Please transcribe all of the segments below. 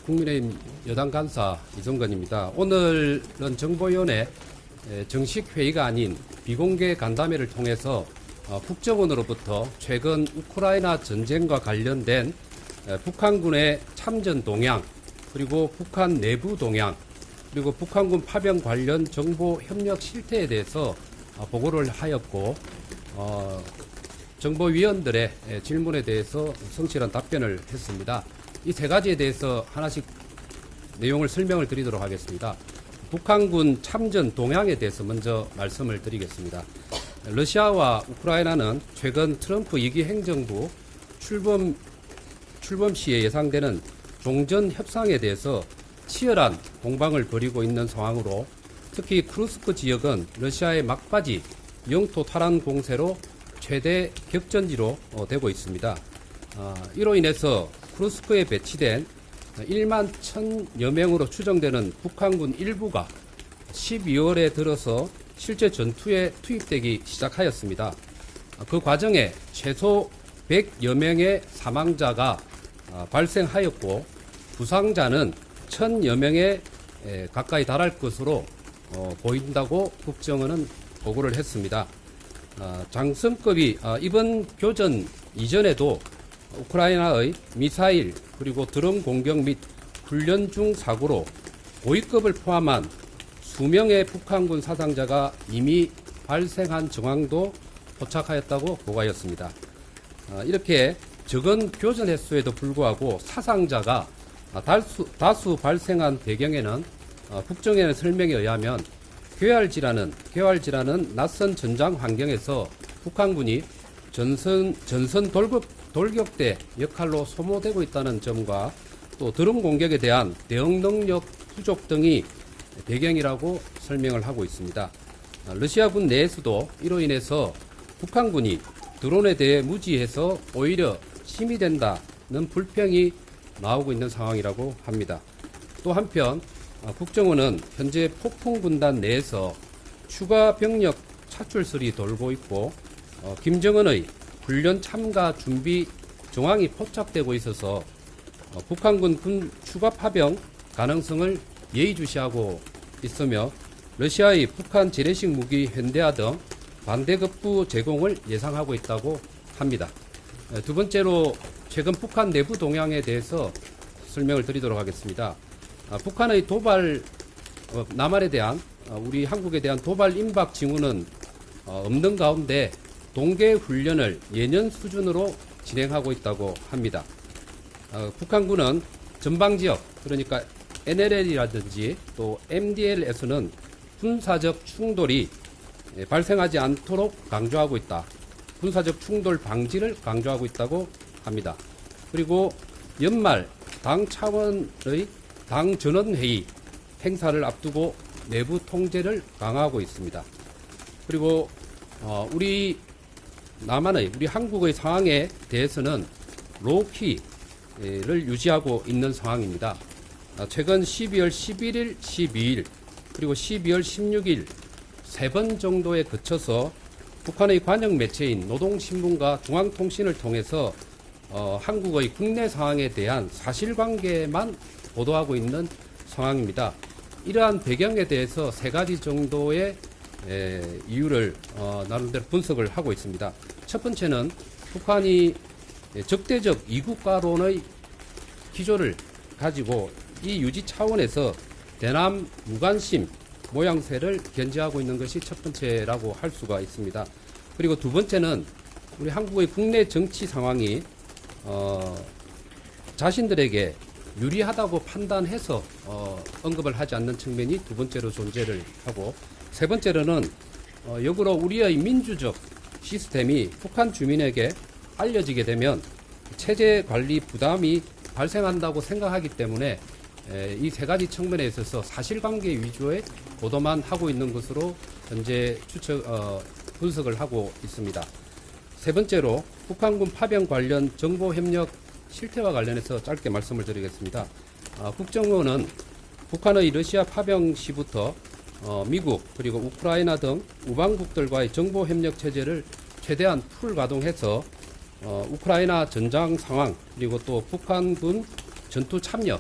국민의힘 여당 간사 이성건입니다. 오늘은 정보위원회 정식 회의가 아닌 비공개 간담회를 통해서 국정원으로부터 최근 우크라이나 전쟁과 관련된 북한군의 참전 동향, 그리고 북한 내부 동향, 그리고 북한군 파병 관련 정보 협력 실태에 대해서 보고를 하였고, 정보위원들의 질문에 대해서 성실한 답변을 했습니다. 이 세 가지에 대해서 하나씩 내용을 설명을 드리도록 하겠습니다. 북한군 참전 동향에 대해서 먼저 말씀을 드리겠습니다. 러시아와 우크라이나는 최근 트럼프 2기 행정부 출범 시에 예상되는 종전 협상에 대해서 치열한 공방을 벌이고 있는 상황으로, 특히 크루스크 지역은 러시아의 막바지 영토 탈환 공세로 최대 격전지로 되고 있습니다. 이로 인해서 크루스크에 배치된 1만 1,000여 명으로 추정되는 북한군 일부가 12월에 들어서 실제 전투에 투입되기 시작하였습니다. 그 과정에 최소 100여 명의 사망자가 발생하였고, 부상자는 1,000여 명에 가까이 달할 것으로 보인다고 국정원은 보고를 했습니다. 장성급이 이번 교전 이전에도 우크라이나의 미사일 그리고 드론 공격 및 훈련 중 사고로 고위급을 포함한 수명의 북한군 사상자가 이미 발생한 정황도 포착하였다고 보고하였습니다. 이렇게 적은 교전 횟수에도 불구하고 사상자가 다수 발생한 배경에는 국정원의 설명에 의하면 괴활지라는 낯선 전장 환경에서 북한군이 전선 돌격대 역할로 소모되고 있다는 점과, 또 드론 공격에 대한 대응 능력 부족 등이 배경이라고 설명을 하고 있습니다. 러시아군 내에서도 이로 인해서 북한군이 드론에 대해 무지해서 오히려 힘이 된다는 불평이 나오고 있는 상황이라고 합니다. 또 한편 국정원은 현재 폭풍군단 내에서 추가 병력 차출설이 돌고 있고, 김정은의 훈련 참가 준비 정황이 포착되고 있어서 북한군 군 추가 파병 가능성을 예의주시하고 있으며, 러시아의 북한 재래식 무기 현대화 등 반대급부 제공을 예상하고 있다고 합니다. 두 번째로 최근 북한 내부 동향에 대해서 설명을 드리도록 하겠습니다. 북한의 남한에 대한 우리 한국에 대한 도발 임박 징후는 없는 가운데 동계 훈련을 예년 수준으로 진행하고 있다고 합니다. 북한군은 전방지역, 그러니까 NLL이라든지 또 MDL에서는 군사적 충돌이 발생하지 않도록 강조하고 있다. 군사적 충돌 방지를 강조하고 있다고 합니다. 그리고 연말 당 차원의 당 전원회의 행사를 앞두고 내부 통제를 강화하고 있습니다. 그리고 우리 한국의 상황에 대해서는 로우키를 유지하고 있는 상황입니다. 최근 12월 11일, 12일, 그리고 12월 16일 3번 정도에 거쳐서 북한의 관영 매체인 노동신문과 중앙통신을 통해서 한국의 국내 상황에 대한 사실관계만 보도하고 있는 상황입니다. 이러한 배경에 대해서 세 가지 정도의 이유를 나름대로 분석을 하고 있습니다. 첫 번째는 북한이 적대적 이국가론의 기조를 가지고 이 유지 차원에서 대남 무관심 모양새를 견지하고 있는 것이 첫 번째라고 할 수가 있습니다. 그리고 두 번째는 우리 한국의 국내 정치 상황이 자신들에게 유리하다고 판단해서 언급을 하지 않는 측면이 두 번째로 존재를 하고, 세 번째로는 역으로 우리의 민주적 시스템이 북한 주민에게 알려지게 되면 체제 관리 부담이 발생한다고 생각하기 때문에 이 세 가지 측면에 있어서 사실관계 위주의 보도만 하고 있는 것으로 현재 분석을 하고 있습니다. 세 번째로 북한군 파병 관련 정보 협력 실태와 관련해서 짧게 말씀을 드리겠습니다. 국정원은 북한의 러시아 파병 시부터 미국 그리고 우크라이나 등 우방국들과의 정보 협력 체제를 최대한 풀 가동해서 우크라이나 전장 상황, 그리고 또 북한군 전투 참여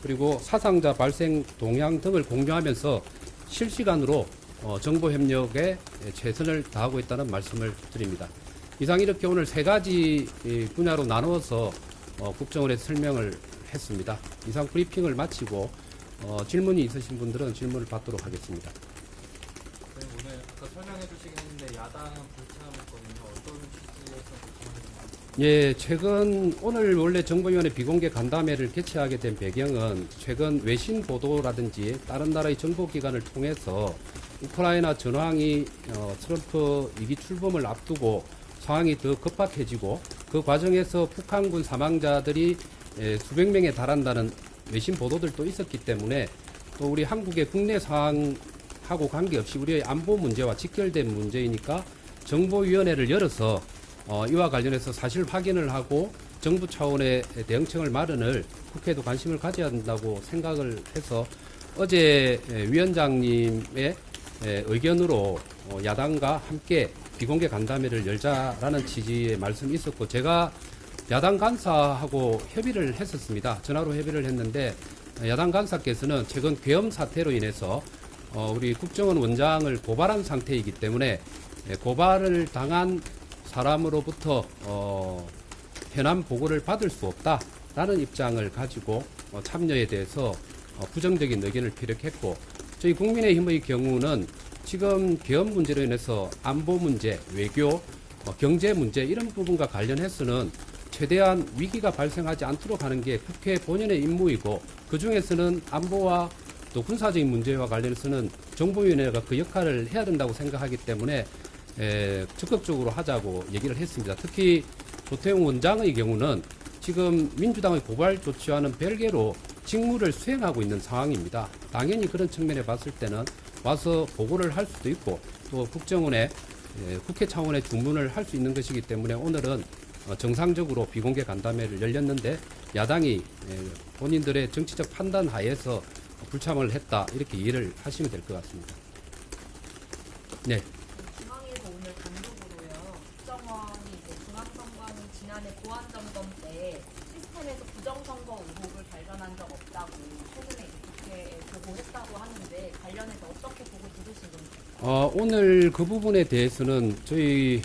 그리고 사상자 발생 동향 등을 공유하면서 실시간으로 정보 협력에 최선을 다하고 있다는 말씀을 드립니다. 이상 이렇게 오늘 세 가지 분야로 나누어서 국정원에 설명을 했습니다. 이상 브리핑을 마치고 질문이 있으신 분들은 질문을 받도록 하겠습니다. 네, 오늘 아까 설명해 주시긴 했는데 야당은 불참했거든요. 어떤 취지에서 불참하셨나요? 예, 최근 오늘 원래 정보위원회 비공개 간담회를 개최하게 된 배경은 최근 외신 보도라든지 다른 나라의 정보기관을 통해서 우크라이나 전황이 트럼프 2기 출범을 앞두고 상황이 더 급박해지고 그 과정에서 북한군 사망자들이 수백 명에 달한다는 외신 보도들도 있었기 때문에 또 우리 한국의 국내 상황하고 관계없이 우리의 안보 문제와 직결된 문제이니까 정보위원회를 열어서 이와 관련해서 사실 확인을 하고 정부 차원의 대응책을 마련을 국회도 관심을 가져야 한다고 생각을 해서 어제 위원장님의 의견으로 야당과 함께 비공개 간담회를 열자라는 취지의 말씀이 있었고 제가 야당 간사하고 협의를 했었습니다. 전화로 협의를 했는데 야당 간사께서는 최근 계엄 사태로 인해서 우리 국정원 원장을 고발한 상태이기 때문에 고발을 당한 사람으로부터 현안 보고를 받을 수 없다라는 입장을 가지고 참여에 대해서 부정적인 의견을 피력했고 저희 국민의힘의 경우는 지금 계엄 문제로 인해서 안보 문제, 외교, 경제 문제 이런 부분과 관련해서는 최대한 위기가 발생하지 않도록 하는 게 국회 본연의 임무이고 그중에서는 안보와 또 군사적인 문제와 관련해서는 정보위원회가 그 역할을 해야 된다고 생각하기 때문에 적극적으로 하자고 얘기를 했습니다. 특히 조태용 원장의 경우는 지금 민주당의 고발 조치와는 별개로 직무를 수행하고 있는 상황입니다. 당연히 그런 측면에 봤을 때는 와서 보고를 할 수도 있고 또 국정원에 국회 차원의 주문을 할 수 있는 것이기 때문에 오늘은 정상적으로 비공개 간담회를 열렸는데 야당이 본인들의 정치적 판단 하에서 불참을 했다 이렇게 이해를 하시면 될 것 같습니다. 네. 중앙에서 오늘 단독으로요. 국정원이 이제 중앙선관위 지난해 보안점검 때 시스템에서 부정선거 의혹을 발견한 적 없다고 최근에 이렇게 보고했다고 하는데 관련해서 어떻게 보고 들으신 건가요? 오늘 그 부분에 대해서는 저희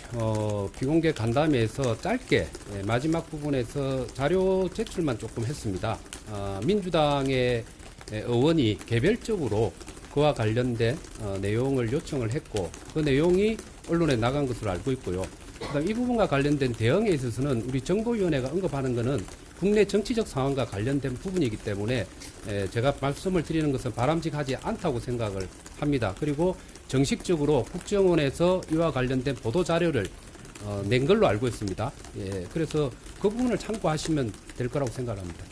비공개 간담회에서 짧게 마지막 부분에서 자료 제출만 조금 했습니다. 민주당의 의원이 개별적으로 그와 관련된 내용을 요청을 했고 그 내용이 언론에 나간 것으로 알고 있고요. 그다음 이 부분과 관련된 대응에 있어서는 우리 정보위원회가 언급하는 것은 국내 정치적 상황과 관련된 부분이기 때문에 제가 말씀을 드리는 것은 바람직하지 않다고 생각을 합니다. 그리고 정식적으로 국정원에서 이와 관련된 보도 자료를 낸 걸로 알고 있습니다. 예, 그래서 그 부분을 참고하시면 될 거라고 생각합니다.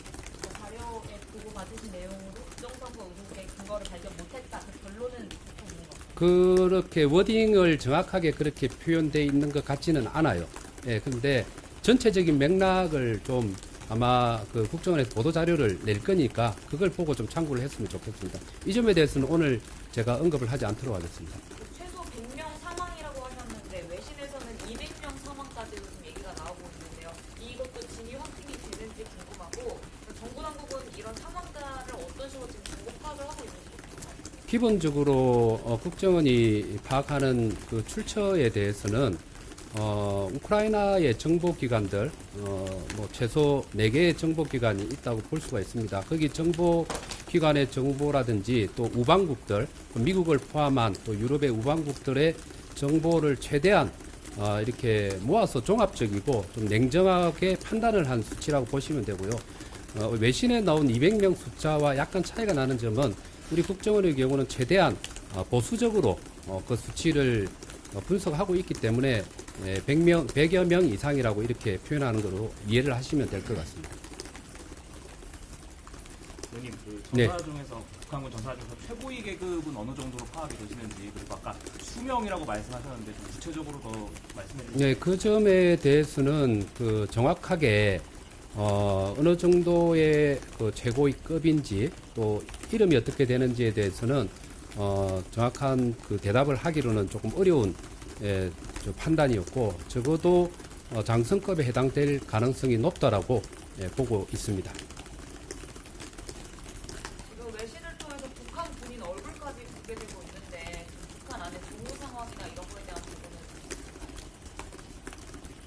자료에 보고 받으신 내용으로 부정선거 의혹의 근거를 발견 못했다. 그 결론은 어떻게 있는 건가요? 그렇게 워딩을 정확하게 그렇게 표현되어 있는 것 같지는 않아요. 예, 근데 전체적인 맥락을 좀 아마 그 국정원에서 보도 자료를 낼 거니까 그걸 보고 좀 참고를 했으면 좋겠습니다. 이 점에 대해서는 오늘 제가 언급을 하지 않도록 하겠습니다. 최소 100명 사망이라고 하셨는데 외신에서는 200명 사망까지 요즘 얘기가 나오고 있는데요. 이것도 진위 확인이 되는지 궁금하고 정부 당국은 이런 사망자를 어떤 식으로 지금 정보 파악을 하고 있는지 궁금합니다. 기본적으로 국정원이 파악하는 그 출처에 대해서는 우크라이나의 정보기관들 뭐 최소 4개의 정보기관이 있다고 볼 수가 있습니다. 거기 정보기관의 정보라든지 또 우방국들, 미국을 포함한 또 유럽의 우방국들의 정보를 최대한 이렇게 모아서 종합적이고 좀 냉정하게 판단을 한 수치라고 보시면 되고요. 외신에 나온 200명 숫자와 약간 차이가 나는 점은 우리 국정원의 경우는 최대한 보수적으로 그 수치를 분석하고 있기 때문에 100여 명 이상이라고 이렇게 표현하는 것으로 이해를 하시면 될 것 같습니다. 의원님, 그 네. 전사 중에서 북한군 전사 중에서 최고위 계급은 어느 정도로 파악이 되시는지 그리고 아까 수명이라고 말씀하셨는데 좀 구체적으로 더 말씀해 주시면. 네, 그 점에 대해서는 그 정확하게 어느 정도의 그 최고위급인지 또 이름이 어떻게 되는지에 대해서는 정확한 그 대답을 하기로는 조금 어려운 판단이었고 적어도 장성급에 해당될 가능성이 높다라고 보고 있습니다. 본인 얼굴까지 공개되고 있는데 북한 안에 정보 상황이나 이런 거에 대한 부분은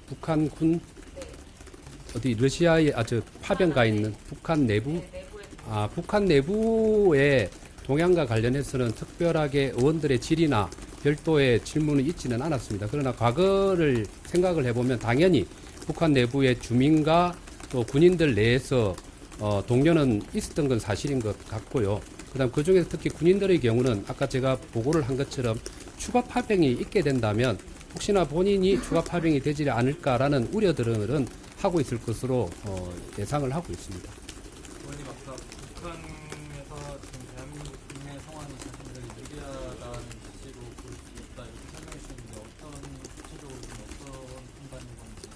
북한군 네, 어디 러시아에 저 파병가 있는 북한 내부 네, 내부에 북한 내부의 동향과 관련해서는 특별하게 의원들의 질의나 별도의 질문은 있지는 않았습니다. 그러나 과거를 생각을 해보면 당연히 북한 내부의 주민과 또 군인들 내에서 동료는 있었던 건 사실인 것 같고요. 그다음 그 중에서 특히 군인들의 경우는 아까 제가 보고를 한 것처럼 추가 파병이 있게 된다면 혹시나 본인이 추가 파병이 되지 않을까라는 우려들은 하고 있을 것으로 예상을 하고 있습니다. 의원님 아까 북한에서 지금 대한민국 국내 상황이 자신들이 유리하다는 취지로 볼 수 있다 이렇게 설명해 주셨는데 어떤 구체적으로 좀 어떤 판단인 건지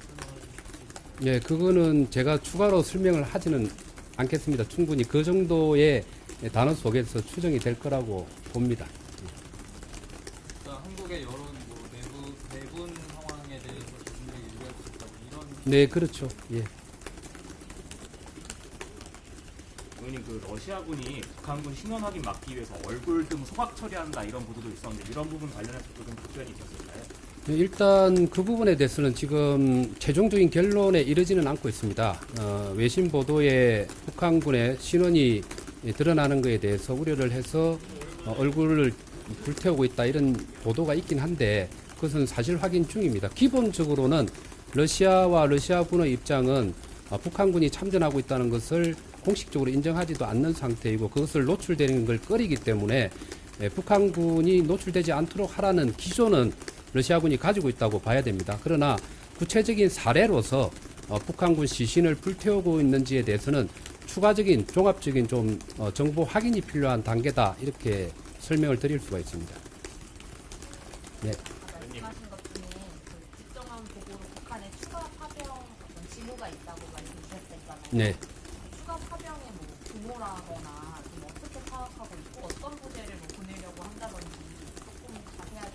설명해 주실 수 있을까요? 예, 그거는 제가 추가로 설명을 하지는 않겠습니다. 충분히 그 정도의 단어 속에서 추정이 될 거라고 봅니다. 일단 한국의 여론 뭐 내분 상황에 대해서 자신들이 유리할 수 있다고 이런 네, 그렇죠. 예. 의원님 그 러시아군이 북한군 신원 확인 막기 위해서 얼굴 등 소각 처리한다 이런 보도도 있었는데 이런 부분 관련해서도 좀 답변이 있었을까요? 네, 일단 그 부분에 대해서는 지금 최종적인 결론에 이르지는 않고 있습니다. 외신 보도에 북한군의 신원이 드러나는 것에 대해서 우려를 해서 얼굴을 불태우고 있다 이런 보도가 있긴 한데 그것은 사실 확인 중입니다. 기본적으로는 러시아와 러시아군의 입장은 북한군이 참전하고 있다는 것을 공식적으로 인정하지도 않는 상태이고 그것을 노출되는 걸 꺼리기 때문에 북한군이 노출되지 않도록 하라는 기조는 러시아군이 가지고 있다고 봐야 됩니다. 그러나 구체적인 사례로서 북한군 시신을 불태우고 있는지에 대해서는 추가적인 종합적인 좀 정보 확인이 필요한 단계다 이렇게 설명을 드릴 수가 있습니다. 네. 아까 말씀하신 것 중에 그 국정원 보고로 북한에 추가 파병 어떤 징후가 있다고 말씀 주셨잖아요. 네. 추가 파병의 뭐 규모라거나 좀 어떻게 파악하고 있고 어떤 부대를 뭐 보내려고 한다든지 조금 자세하게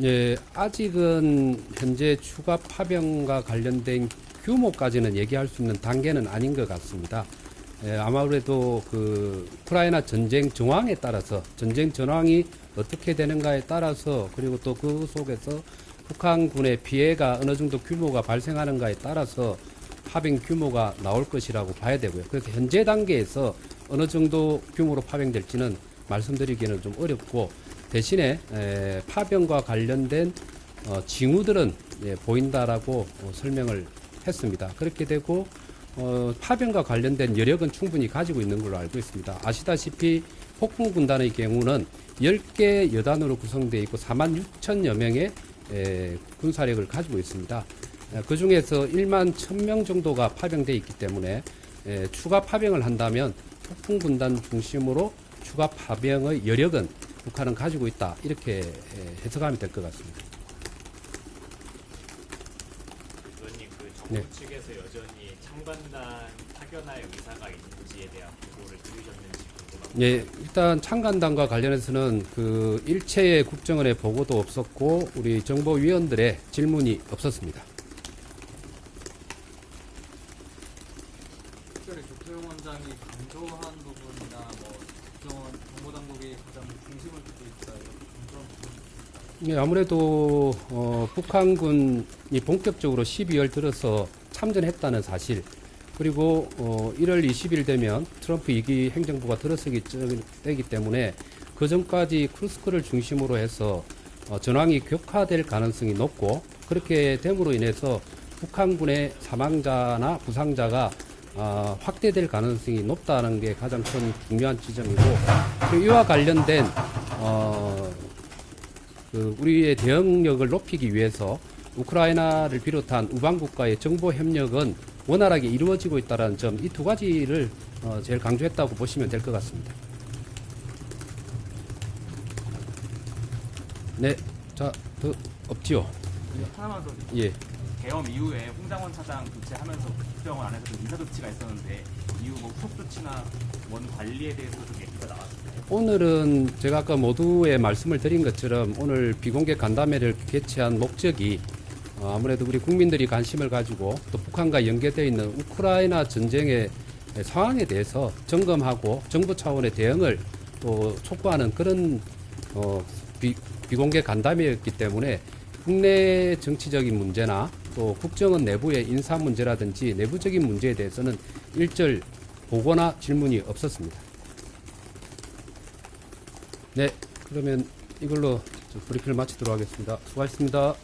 예, 아직은 현재 추가 파병과 관련된 규모까지는 얘기할 수 있는 단계는 아닌 것 같습니다. 예, 아무래도 그 우크라이나 전쟁 정황에 따라서 전쟁 전황이 어떻게 되는가에 따라서 그리고 또 그 속에서 북한군의 피해가 어느 정도 규모가 발생하는가에 따라서 파병 규모가 나올 것이라고 봐야 되고요. 그래서 현재 단계에서 어느 정도 규모로 파병될지는 말씀드리기는 좀 어렵고 대신에 파병과 관련된 징후들은 보인다라고 설명을 했습니다. 그렇게 되고 파병과 관련된 여력은 충분히 가지고 있는 걸로 알고 있습니다. 아시다시피 폭풍군단의 경우는 10개 여단으로 구성되어 있고 46,000여 명의 군사력을 가지고 있습니다. 그 중에서 1만 1,000명 정도가 파병되어 있기 때문에 추가 파병을 한다면 폭풍군단 중심으로 추가 파병의 여력은 북한은 가지고 있다 이렇게 해석하면 될 것 같습니다. 의원님 그 정부 네. 측에서 여전히 창간단 파견할 의사가 있는지에 대한 보고를 들으셨는지 궁금합니다. 예, 일단 창간단과 관련해서는 그 일체의 국정원의 보고도 없었고 우리 정보위원들의 질문이 없었습니다. 특별히 조태용 원장이 강조한 부분이나 뭐 국정원 정보당국이 가장 중심을 두고 있다 이렇게 강조한 부분이 예, 아무래도 북한군이 본격적으로 12월 들어서 참전했다는 사실 그리고 1월 20일 되면 트럼프 2기 행정부가 들어서기 때기 때문에 그 전까지 크루스크를 중심으로 해서 전황이 격화될 가능성이 높고 그렇게 됨으로 인해서 북한군의 사망자나 부상자가 확대될 가능성이 높다는 게 가장 큰 중요한 지점이고 이와 관련된 우리의 대응력을 높이기 위해서 우크라이나를 비롯한 우방국가의 정보 협력은 원활하게 이루어지고 있다는 점, 이 두 가지를 제일 강조했다고 보시면 될 것 같습니다. 네, 자, 더 없지요? 하나만 더 예. 계엄 이후에 홍장원 차장 교체하면서 국정원 안에서 좀 인사 조치가 있었는데 이후 뭐 후속 조치나 원 관리에 대해서도 좀 얘기가 나왔을까요? 오늘은 제가 아까 모두에 말씀을 드린 것처럼 오늘 비공개 간담회를 개최한 목적이 아무래도 우리 국민들이 관심을 가지고 또 북한과 연계되어 있는 우크라이나 전쟁의 상황에 대해서 점검하고 정부 차원의 대응을 또 촉구하는 그런 비공개 간담회였기 때문에 국내 정치적인 문제나 또 국정원 내부의 인사 문제라든지 내부적인 문제에 대해서는 일절 보고나 질문이 없었습니다. 네, 그러면 이걸로 브리핑을 마치도록 하겠습니다. 수고하셨습니다.